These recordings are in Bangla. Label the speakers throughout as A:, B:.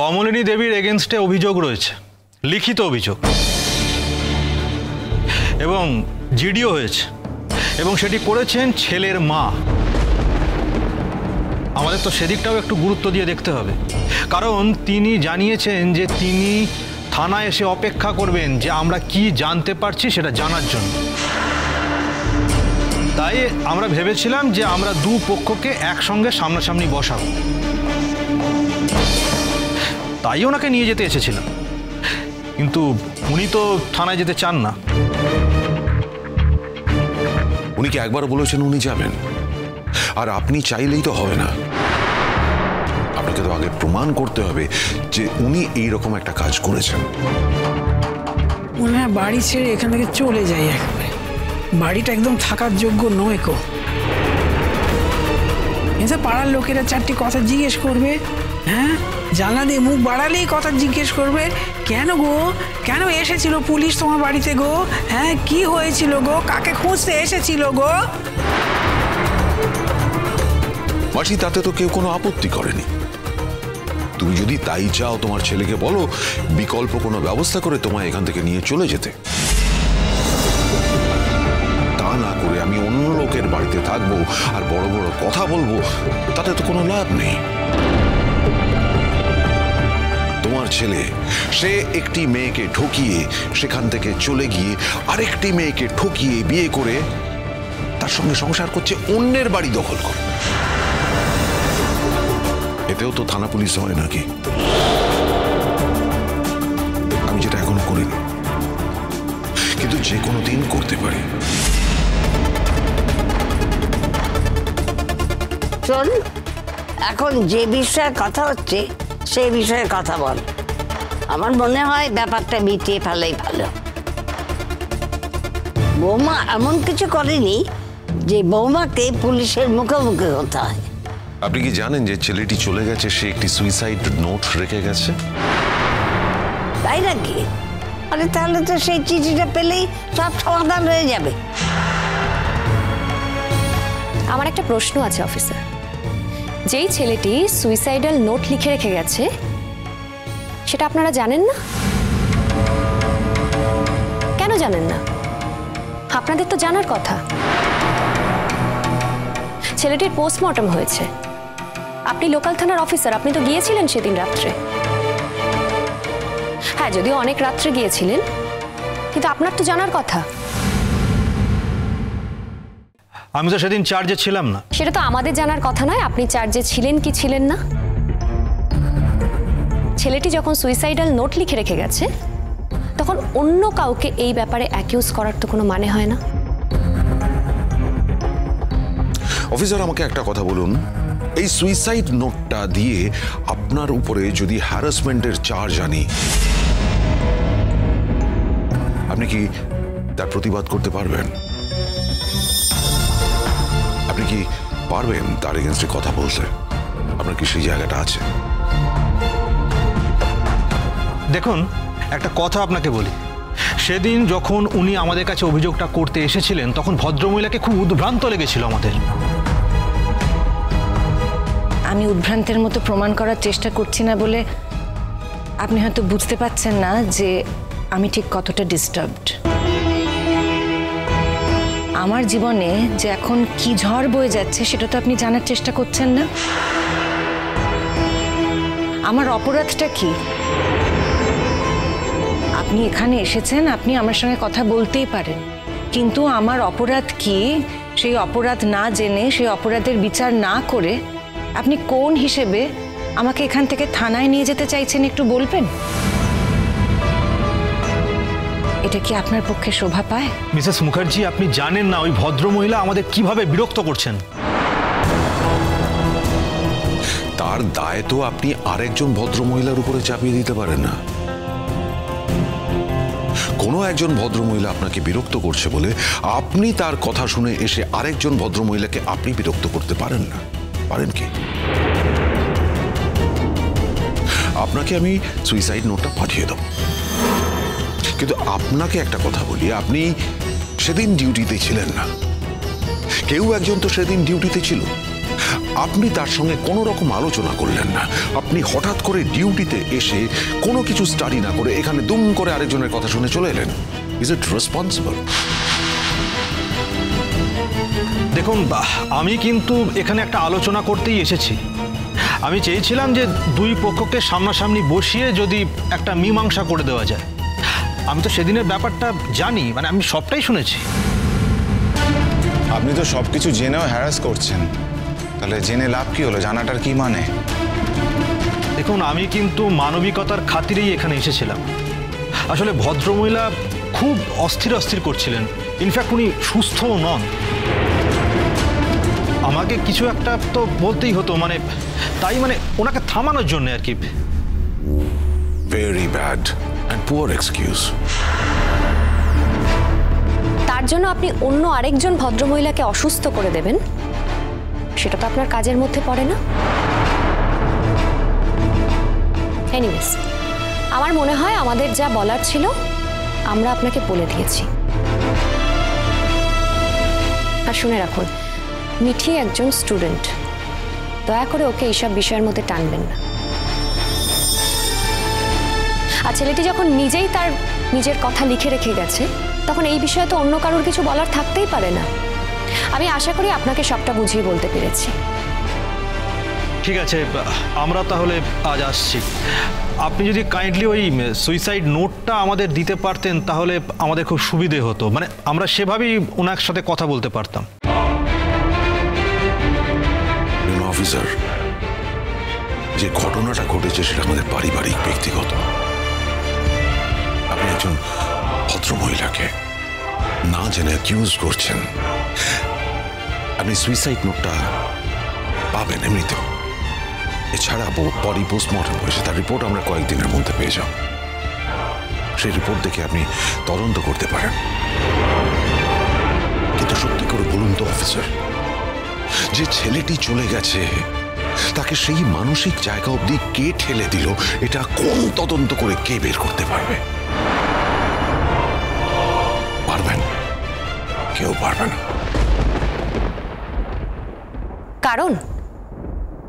A: কমলিনী দেবীর এগেনস্টে অভিযোগ রয়েছে, লিখিত অভিযোগ, এবং জিডিও হয়েছে, এবং সেটি করেছেন ছেলের মা। আমাদের তো সেদিকটাও একটু গুরুত্ব দিয়ে দেখতে হবে, কারণ তিনি জানিয়েছেন যে তিনি থানায় এসে অপেক্ষা করবেন যে আমরা কি জানতে পারছি সেটা জানার জন্য। তাই আমরা ভেবেছিলাম যে আমরা দু পক্ষকে একসঙ্গে সামনাসামনি বসাবো, তাই ওনাকে নিয়ে যেতে এসেছিলাম। কিন্তু উনি তো থানায় যেতে চান না।
B: উনি কি একবার বলেছেন উনি যাবেন? আর আপনি চাইলেই তো হবে না, আপনাকে তো আগে প্রমাণ করতে হবে যে উনি এইরকম একটা কাজ করেছেন।
C: মনে হয় বাড়ি ছেড়ে এখান থেকে চলে যাই একেবারে। বাড়িটা একদম থাকার যোগ্য নয় কো। এসে পাড়ার লোকেরা চারটি কথা জিজ্ঞেস করবে, হ্যাঁ, জানলা দিয়ে মুখ বাড়ালেই কথা জিজ্ঞেস করবে, কেন গো, কেন এসেছিল পুলিশ তোমার বাড়িতে গো, হ্যাঁ, কি হয়েছিল গো, কাকে খুঁজতে এসেছিল গো।
B: মাসি, তাতে তো কেউ কোনো আপত্তি করেনি। তুমি যদি তাই চাও, তোমার ছেলেকে বলো বিকল্প কোনো ব্যবস্থা করে তোমায় এখান থেকে নিয়ে চলে যেতে। তা না করে আমি অন্য লোকের বাড়িতে থাকবো আর বড় বড় কথা বলবো, তাতে তো কোনো লাভ নেই। তোমার ছেলে সে একটি মেয়েকে ঠকিয়ে সেখান থেকে চলে গিয়ে আরেকটি মেয়েকে ঠকিয়ে বিয়ে করে তার সঙ্গে সংসার করছে, অন্যের বাড়ি দখল করে। এতেও তো থানা পুলিশ হয় নাকি? আমি যেটা এখনো করিনি, কিন্তু যে কোনো দিন করতে পারি।
D: শোন, এখন যে বিষয়ে কথা হচ্ছে সেই বিষয়ে কথা বল। আমার মনে হয় ব্যাপারটা মিটিয়ে ফেলাই ভালো। বৌমা এমন কিছু করেনি যে বৌমাকে পুলিশের মুখোমুখি হতে হয়।
B: আপনি কি জানেন যে ছেলেটি চলে গেছে, সে একটি সুইসাইড নোট রেখে গেছে?
D: তাই নাকি? আরে তাহলে তো সেই চিঠিটা পেলেই সব সমাধান হয়ে যাবে।
E: আমার একটা প্রশ্ন আছে অফিসার। যেই ছেলেটি সুইসাইডাল নোট লিখে রেখে গেছে সেটা আপনারা জানেন না? কেন জানেন না? আপনাদের তো জানার কথা। ছেলেটির পোস্টমর্টম হয়েছে। আপনি লোকাল থানার অফিসার, আপনি তো গিয়েছিলেন সেদিন রাত্রে। হ্যাঁ, যদিও অনেক রাত্রে গিয়েছিলেন, কিন্তু আপনার তো জানার কথা।
A: আমি তো সেদিন চার্জে ছিলাম না।
E: সেটা তো আমাদের জানার কথা নয় আপনি চার্জে ছিলেন কি ছিলেন না। ছেলেটি যখন সুইসাইডাল নোট লিখে রেখে গেছে তখন অন্য কাউকে এই ব্যাপারে অ্যাকিউজ করার তো কোনো মানে হয় না।
B: অফিসার, আমাকে একটা কথা বলুন, এই সুইসাইড নোটটা দিয়ে আপনার উপরে যদি হ্যারাসমেন্টের চার্জ আনি, আপনি কি তার প্রতিবাদ করতে পারবেন? আপনি কি পারবেন তার এগেনস্টে কথা বলতে? আপনার কি সেই জায়গাটা আছে?
A: দেখুন, একটা কথা আপনাকে বলি, সেদিন যখন উনি আমাদের কাছে অভিযোগটা করতে এসেছিলেন তখন ভদ্রমহিলাকে খুব উদ্ভ্রান্ত লেগেছিল আমাদের।
F: আমি উদ্ভ্রান্তের মতো প্রমাণ করার চেষ্টা করছি না বলে আপনি হয়তো বুঝতে পারছেন না যে আমি ঠিক কতটা ডিস্টার্বড। আমার জীবনে যে এখন কি ঝড় বয়ে যাচ্ছে সেটা তো আপনি জানার চেষ্টা করছেন না। আমার অপরাধটা কি? আপনি এখানে এসেছেন, আপনি আমার সঙ্গে কথা বলতেই পারেন, কিন্তু আমার অপরাধ কি সেই অপরাধ না জেনে, সেই অপরাধের বিচার না করে আপনি কোন হিসেবে আমাকে এখান থেকে থানায় নিয়ে যেতে চাইছেন একটু বলবেন? এটা কি আপনার পক্ষে শোভা পায়?
A: মিসেস মুখার্জি, আপনি জানেন না ওই ভদ্রমহিলা আমাদের কিভাবে বিরক্ত করছেন।
B: তার দায় তো আপনি আরেকজন ভদ্রমহিলার উপরে চাপিয়ে দিতে পারেন না। কোনো একজন ভদ্রমহিলা আপনাকে বিরক্ত করছে বলে আপনি তার কথা শুনে এসে আরেকজন ভদ্রমহিলাকে আপনি বিরক্ত করতে পারেন না, পারেন কি? আপনাকে আমি সুইসাইড নোটটা পাঠিয়ে দেব, কিন্তু আপনাকে একটা কথা বলি, আপনি সেদিন ডিউটিতে ছিলেন না, কেউ একজন তো সেদিন ডিউটিতে ছিল। আপনি তার সঙ্গে কোনো রকম আলোচনা করলেন না। আপনি হঠাৎ করে ডিউটিতে এসে কোনো কিছু স্টাডি না করে এখানে দুম করে আরেকজনের কথা শুনে চলে এলেন। Is it responsible?
A: দেখুন, আমি কিন্তু এখানে একটা আলোচনা করতেই এসেছি। আমি চেয়েছিলাম যে দুই পক্ষকে সামনাসামনি বসিয়ে যদি একটা মীমাংসা করে দেওয়া যায়। আমি তো সেদিনের ব্যাপারটা জানি, মানে আমি সবটাই শুনেছি।
G: আপনি তো সবকিছু জেনেও হ্যারাস করছেন, তাহলে জেনে লাভ কি হলো? জানাটার কি মানে?
A: দেখুন, আমি কিন্তু মানবিকতার খাতিরেই এখানে এসেছিলাম। আসলে ভদ্রমহিলা খুব অস্থির অস্থির করছিলেন। ইনফ্যাক্ট উনি সুস্থও নন। আমাকে কিছু একটা তো বলতেই হতো, মানে তাই মানে ওনাকে থামানোর জন্য আর কি।
B: Very bad and poor excuse.
E: তার জন্য আপনি অন্য আরেকজন ভদ্রমহিলাকে অসুস্থ করে দেবেন, সেটা তো আপনার কাজের মধ্যে পড়ে না। এনিওয়েজ, আমার মনে হয় আমাদের যা বলার ছিল আমরা আপনাকে বলে দিয়েছি। আর শুনে রাখুন, মিঠি একজন স্টুডেন্ট, দয়া করে ওকে এইসব বিষয়ের মধ্যে টানবেন না। আর ছেলেটি যখন নিজেই তার নিজের কথা লিখে রেখে গেছে, তখন এই বিষয়ে তো অন্য কারোর কিছু বলার থাকতেই পারে না। আমি আশা করি আপনাকে সবটা বুঝিয়ে বলতে পেরেছি।
A: ঠিক আছে, আমরা তাহলে আজ আসছি। আপনি যদি কাইন্ডলি ওই সুইসাইড নোটটা আমাদের দিতে পারতেন তাহলে আমাদের খুব সুবিধে হতো, মানে আমরা সেভাবেই ওনার সাথে কথা বলতে পারতাম।
B: অফিসার, যে ঘটনাটা ঘটেছে সেটা আমাদের পারিবারিক ব্যক্তিগত। আপনি একজন ভদ্রমহিলাকে না জেনে অ্যাকিউজ করছেন। আপনি সুইসাইড নোটটা পাবেন এমনিতেও। এছাড়া বডি পোস্টমর্টম হয়েছে, তার রিপোর্ট আমরা কয়েকদিনের মধ্যে পেয়ে যাব। সেই রিপোর্ট দেখে আপনি তদন্ত করতে পারেন। কিন্তু সত্যি করে বলুন তো অফিসার, যে ছেলেটি চলে গেছে তাকে সেই মানসিক জায়গা অবধি কে ঠেলে দিল, এটা কোন তদন্ত করে কে বের করতে পারবে? পারবেন? কেউ পারবে না।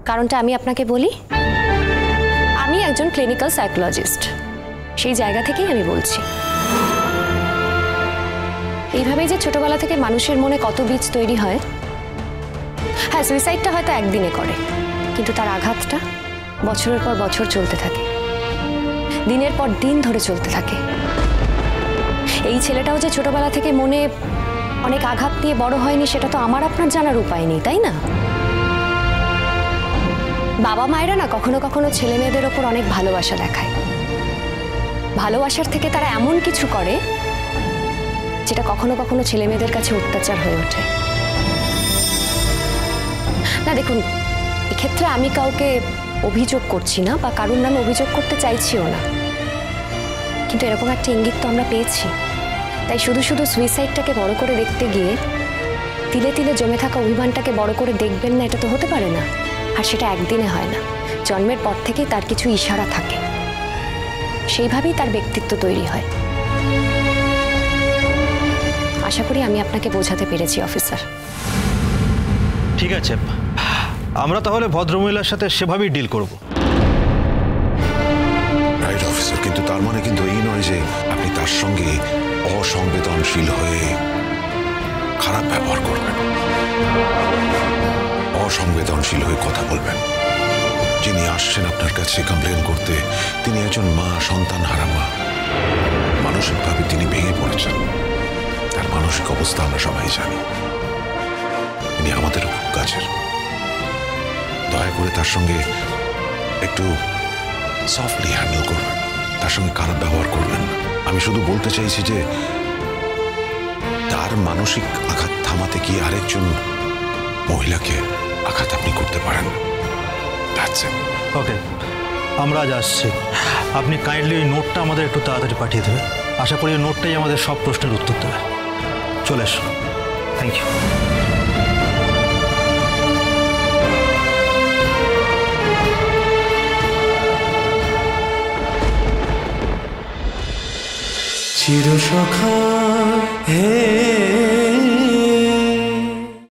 E: কারণটা আমি আপনাকে বলি। আমি একজন ক্লিনিক্যাল সাইকোলজিস্ট, সেই জায়গা থেকেই আমি বলছি। এইভাবেই যে ছোটবেলা থেকে মানুষের মনে কত বীজ তৈরি হয়। হ্যাঁ, সুইসাইডটা হয়তো একদিনে করে, কিন্তু তার আঘাতটা বছরের পর বছর চলতে থাকে, দিনের পর দিন ধরে চলতে থাকে। এই ছেলেটাও যে ছোটবেলা থেকে মনে অনেক আঘাত নিয়ে বড় হয়নি, সেটা তো আমার আপনার জানার উপায় নেই, তাই না? বাবা মায়েরা না কখনো কখনো ছেলে মেয়েদের ওপর অনেক ভালোবাসা দেখায়। ভালোবাসার থেকে তারা এমন কিছু করে যেটা কখনো কখনো ছেলে মেয়েদের কাছে অত্যাচার হয়ে ওঠে। না দেখুন, এক্ষেত্রে আমি কাউকে অভিযোগ করছি না বা কারোর নামে অভিযোগ করতে চাইছিও না, কিন্তু এরকম একটা ইঙ্গিত তো আমরা পেয়েছি। তাই শুধু শুধু সুইসাইডটাকে বড় করে দেখতে গিয়ে তিলে তিলে জমে থাকা অভিমানটাকে বড় করে দেখবেন না, এটা তো হতে পারে না। আর সেটা একদিনে হয় না, জন্মের পর থেকেই তার কিছু ইশারা থাকে, সেইভাবেই তার ব্যক্তিত্ব তৈরি হয়। আশা করি আমি আপনাকে বোঝাতে পেরেছি অফিসার।
A: ঠিক আছে, আমরা তাহলে ভদ্রমহিলার সাথে সেভাবেই ডিল করব।
B: রাইট অফিসার, কিন্তু তার মানে কিন্তু এই নয় যে আপনি তার সঙ্গে অসংবেদনশীল হয়ে খারাপ ব্যবহার করবেন, অসংবেদনশীল হয়ে কথা বলবেন। যিনি আসছেন আপনার কাছে কমপ্লেন করতে, তিনি একজন মা, সন্তান হারা মা। মানসিকভাবে তিনি ভেঙে পড়েছেন। তার মানসিক অবস্থা আমরা সবাই জানি। তিনি আমাদের খুব কাছের। দয়া করে তার সঙ্গে একটু সফটলি হ্যান্ডেল করবেন, তার সঙ্গে খারাপ ব্যবহার করবেন না। আমি শুধু বলতে চাইছি যে তার মানসিক আঘাত থামাতে গিয়ে আরেকজন মহিলাকে আঘাত আপনি করতে পারেন।
A: ওকে, আমরা আজ আসছি। আপনি কাইন্ডলি ওই নোটটা আমাদের একটু তাড়াতাড়ি পাঠিয়ে দেবেন। আশা করি ওই নোটটাই আমাদের সব প্রশ্নের উত্তর দেবে। চলে এসো। Thank you.
H: চিরসখা হে